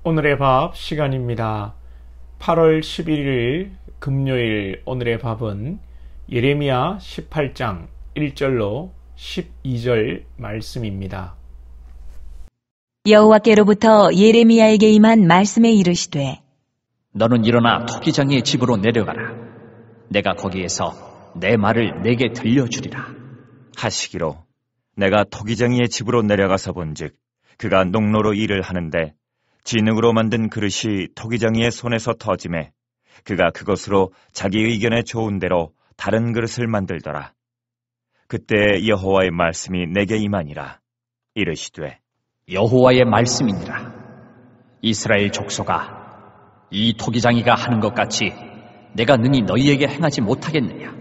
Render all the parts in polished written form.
오늘의 밥 시간입니다. 8월 11일 금요일 오늘의 밥은 예레미야 18장 1절로 12절 말씀입니다. 여호와께로부터 예레미야에게 임한 말씀에 이르시되 너는 일어나 토기장이의 집으로 내려가라. 내가 거기에서 내 말을 내게 들려주리라 하시기로 내가 토기장이의 집으로 내려가서 본즉 그가 농로로 일을 하는데 진흙으로 만든 그릇이 토기장이의 손에서 터짐에 그가 그것으로 자기 의견에 좋은 대로 다른 그릇을 만들더라. 그때 여호와의 말씀이 내게 임하니라. 이르시되 여호와의 말씀이니라. 이스라엘 족속아, 이 토기장이가 하는 것 같이 내가 능히 너희에게 행하지 못하겠느냐.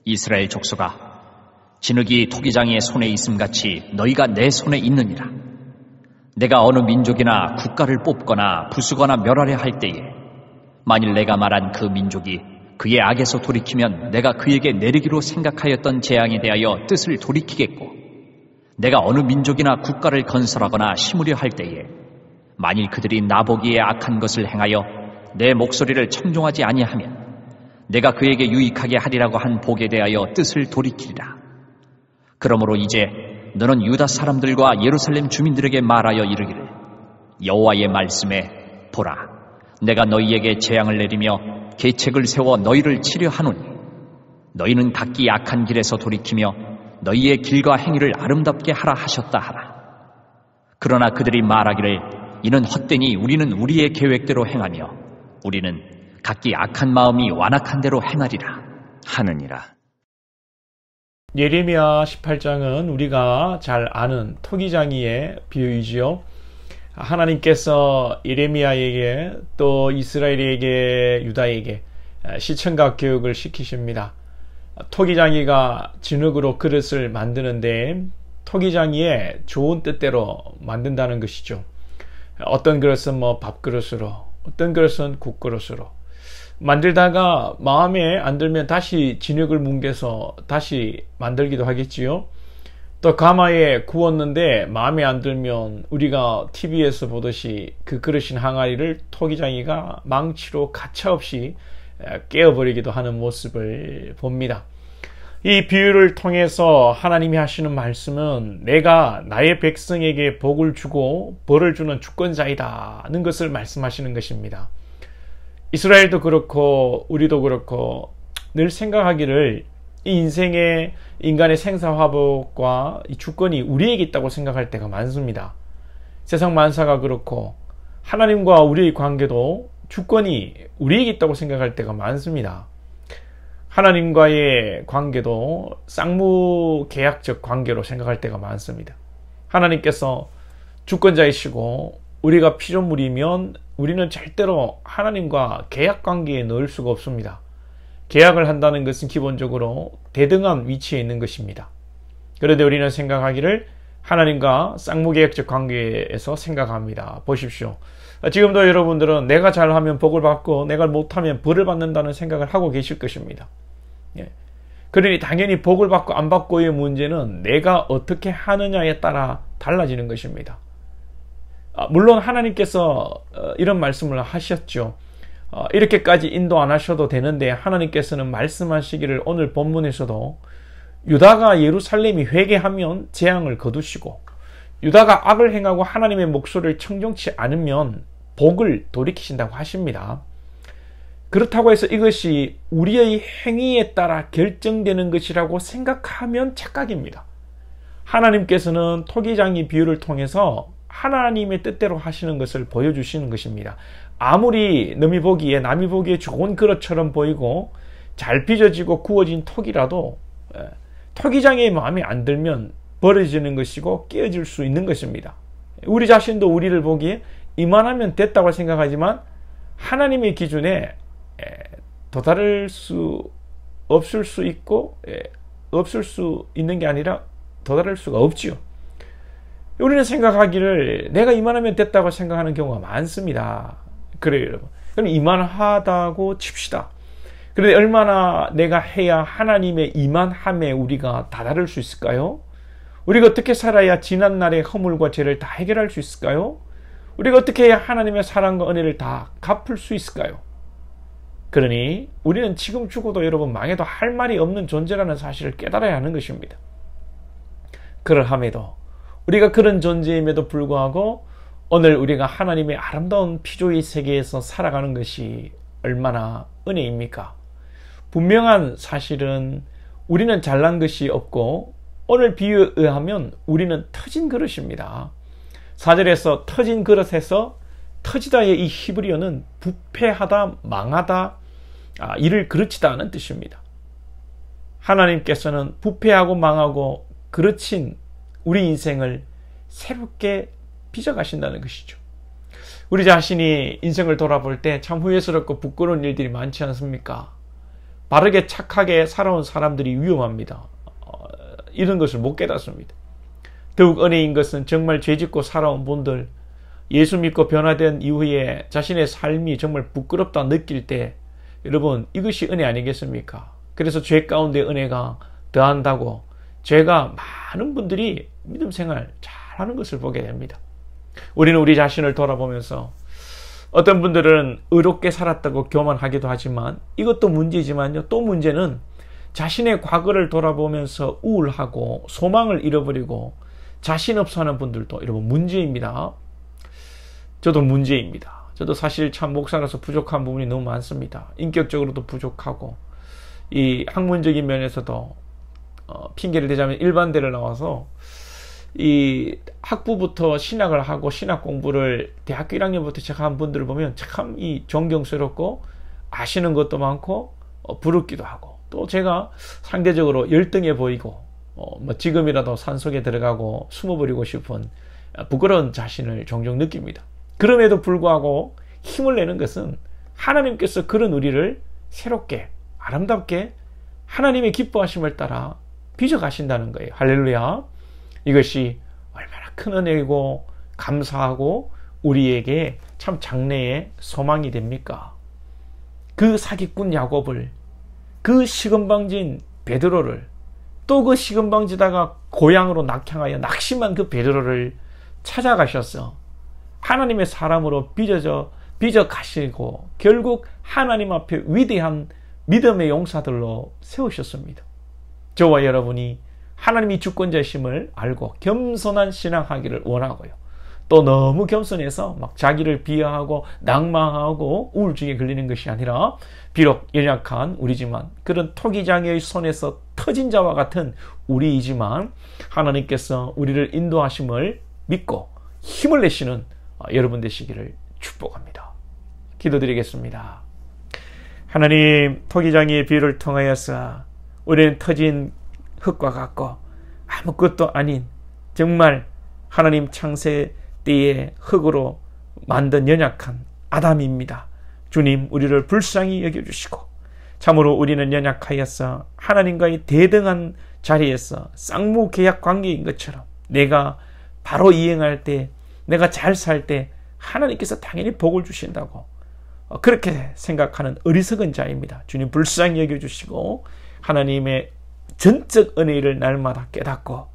이스라엘 족속아, 진흙이 토기장이의 손에 있음같이 너희가 내 손에 있느니라. 내가 어느 민족이나 국가를 뽑거나 부수거나 멸하려 할 때에 만일 내가 말한 그 민족이 그의 악에서 돌이키면 내가 그에게 내리기로 생각하였던 재앙에 대하여 뜻을 돌이키겠고, 내가 어느 민족이나 국가를 건설하거나 심으려 할 때에 만일 그들이 나보기에 악한 것을 행하여 내 목소리를 청종하지 아니하면 내가 그에게 유익하게 하리라고 한 복에 대하여 뜻을 돌이키리라. 그러므로 이제 너는 유다 사람들과 예루살렘 주민들에게 말하여 이르기를 여호와의 말씀에 보라, 내가 너희에게 재앙을 내리며 계책을 세워 너희를 치려 하노니 너희는 각기 악한 길에서 돌이키며 너희의 길과 행위를 아름답게 하라 하셨다 하라. 그러나 그들이 말하기를 이는 헛되니 우리는 우리의 계획대로 행하며 우리는 각기 악한 마음이 완악한 대로 행하리라 하느니라. 예레미야 18장은 우리가 잘 아는 토기장이의 비유이지요. 하나님께서 예레미야에게 또 이스라엘에게 유다에게 시청각 교육을 시키십니다. 토기장이가 진흙으로 그릇을 만드는데 토기장이의 좋은 뜻대로 만든다는 것이죠. 어떤 그릇은 밥그릇으로, 어떤 그릇은 국그릇으로 만들다가 마음에 안 들면 다시 진흙을 뭉개서 다시 만들기도 하겠지요. 또 가마에 구웠는데 마음에 안 들면 우리가 TV에서 보듯이 그 그릇인 항아리를 토기장이가 망치로 가차없이 깨어버리기도 하는 모습을 봅니다. 이 비유를 통해서 하나님이 하시는 말씀은 내가 나의 백성에게 복을 주고 벌을 주는 주권자이다는 것을 말씀하시는 것입니다. 이스라엘도 그렇고 우리도 그렇고 늘 생각하기를 이 인생의 인간의 생사화복과 이 주권이 우리에게 있다고 생각할 때가 많습니다. 세상 만사가 그렇고 하나님과 우리의 관계도 주권이 우리에게 있다고 생각할 때가 많습니다. 하나님과의 관계도 쌍무계약적 관계로 생각할 때가 많습니다. 하나님께서 주권자이시고 우리가 피조물이면 우리는 절대로 하나님과 계약관계에 넣을 수가 없습니다. 계약을 한다는 것은 기본적으로 대등한 위치에 있는 것입니다. 그런데 우리는 생각하기를 하나님과 쌍무계약적 관계에서 생각합니다. 보십시오. 지금도 여러분들은 내가 잘하면 복을 받고 내가 못하면 벌을 받는다는 생각을 하고 계실 것입니다. 그러니 당연히 복을 받고 안 받고의 문제는 내가 어떻게 하느냐에 따라 달라지는 것입니다. 물론 하나님께서 이런 말씀을 하셨죠. 이렇게까지 인도 안 하셔도 되는데 하나님께서는 말씀하시기를 오늘 본문에서도 유다가 예루살렘이 회개하면 재앙을 거두시고 유다가 악을 행하고 하나님의 목소리를 청종치 않으면 복을 돌이키신다고 하십니다. 그렇다고 해서 이것이 우리의 행위에 따라 결정되는 것이라고 생각하면 착각입니다. 하나님께서는 토기장이 비유를 통해서 하나님의 뜻대로 하시는 것을 보여주시는 것입니다. 아무리 남이 보기에 좋은 그릇처럼 보이고 잘 빚어지고 구워진 톡이라도 토기장의 마음에 안 들면 버려지는 것이고 깨어질 수 있는 것입니다. 우리 자신도 우리를 보기에 이만하면 됐다고 생각하지만 하나님의 기준에 도달할 수 없을 수 있고 없을 수 있는 게 아니라 도달할 수가 없지요. 우리는 생각하기를 내가 이만하면 됐다고 생각하는 경우가 많습니다. 그래요, 여러분. 그럼 이만하다고 칩시다. 그런데 얼마나 내가 해야 하나님의 이만함에 우리가 다다를 수 있을까요? 우리가 어떻게 살아야 지난날의 허물과 죄를 다 해결할 수 있을까요? 우리가 어떻게 해야 하나님의 사랑과 은혜를 다 갚을 수 있을까요? 그러니 우리는 지금 죽어도 여러분 망해도 할 말이 없는 존재라는 사실을 깨달아야 하는 것입니다. 그러함에도 우리가 그런 존재임에도 불구하고 오늘 우리가 하나님의 아름다운 피조의 세계에서 살아가는 것이 얼마나 은혜입니까? 분명한 사실은 우리는 잘난 것이 없고 오늘 비유에 의하면 우리는 터진 그릇입니다. 4절에서 터진 그릇에서 터지다의 이 히브리어는 부패하다, 망하다, 이를 그르치다 하는 뜻입니다. 하나님께서는 부패하고 망하고 그르친 우리 인생을 새롭게 빚어가신다는 것이죠. 우리 자신이 인생을 돌아볼 때 참 후회스럽고 부끄러운 일들이 많지 않습니까? 바르게 착하게 살아온 사람들이 위험합니다. 이런 것을 못 깨닫습니다. 더욱 은혜인 것은 정말 죄짓고 살아온 분들, 예수 믿고 변화된 이후에 자신의 삶이 정말 부끄럽다 느낄 때 여러분 이것이 은혜 아니겠습니까? 그래서 죄 가운데 은혜가 더한다고 죄가 많은 분들이 믿음 생활 잘하는 것을 보게 됩니다. 우리는 우리 자신을 돌아보면서 어떤 분들은 의롭게 살았다고 교만하기도 하지만 이것도 문제지만요. 또 문제는 자신의 과거를 돌아보면서 우울하고 소망을 잃어버리고 자신 없어 하는 분들도 여러분 문제입니다. 저도 문제입니다. 저도 사실 참 목사라서 부족한 부분이 너무 많습니다. 인격적으로도 부족하고 이 학문적인 면에서도 핑계를 대자면 일반대를 나와서 이 학부부터 신학을 하고 신학 공부를 대학교 1학년부터 시작한 분들을 보면 참 이 존경스럽고 아시는 것도 많고 부럽기도 하고 또 제가 상대적으로 열등해 보이고 지금이라도 산속에 들어가고 숨어버리고 싶은 부끄러운 자신을 종종 느낍니다. 그럼에도 불구하고 힘을 내는 것은 하나님께서 그런 우리를 새롭게 아름답게 하나님의 기뻐하심을 따라 빚어가신다는 거예요. 할렐루야. 이것이 얼마나 큰 은혜이고 감사하고 우리에게 참 장래의 소망이 됩니까? 그 사기꾼 야곱을, 그 시금방진 베드로를, 또 그 시금방지다가 고향으로 낙향하여 낙심한 그 베드로를 찾아가셔서 하나님의 사람으로 빚어 가시고 결국 하나님 앞에 위대한 믿음의 용사들로 세우셨습니다. 저와 여러분이 하나님이 주권자심을 알고 겸손한 신앙하기를 원하고요. 또 너무 겸손해서 막 자기를 비하하고 낭망하고 우울증에 걸리는 것이 아니라 비록 연약한 우리지만 그런 토기장의 손에서 터진 자와 같은 우리이지만 하나님께서 우리를 인도하심을 믿고 힘을 내시는 여러분 되시기를 축복합니다. 기도드리겠습니다. 하나님, 토기장의 비유를 통하여서 우리는 터진 흙과 같고 아무것도 아닌 정말 하나님 창세 때의 흙으로 만든 연약한 아담입니다. 주님, 우리를 불쌍히 여겨주시고 참으로 우리는 연약하여서 하나님과의 대등한 자리에서 쌍무계약 관계인 것처럼 내가 바로 이행할 때, 내가 잘 살 때 하나님께서 당연히 복을 주신다고 그렇게 생각하는 어리석은 자입니다. 주님, 불쌍히 여겨주시고 하나님의 전적 은혜를 날마다 깨닫고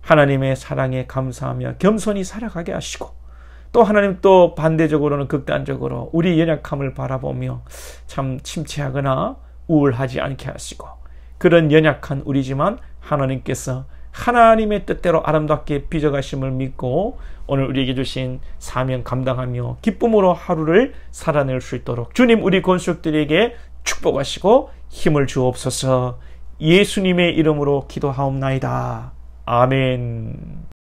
하나님의 사랑에 감사하며 겸손히 살아가게 하시고 또 하나님 또 반대적으로는 극단적으로 우리 연약함을 바라보며 참 침체하거나 우울하지 않게 하시고 그런 연약한 우리지만 하나님께서 하나님의 뜻대로 아름답게 빚어가심을 믿고 오늘 우리에게 주신 사명 감당하며 기쁨으로 하루를 살아낼 수 있도록 주님, 우리 권속들에게 축복하시고 힘을 주옵소서. 예수님의 이름으로 기도하옵나이다. 아멘.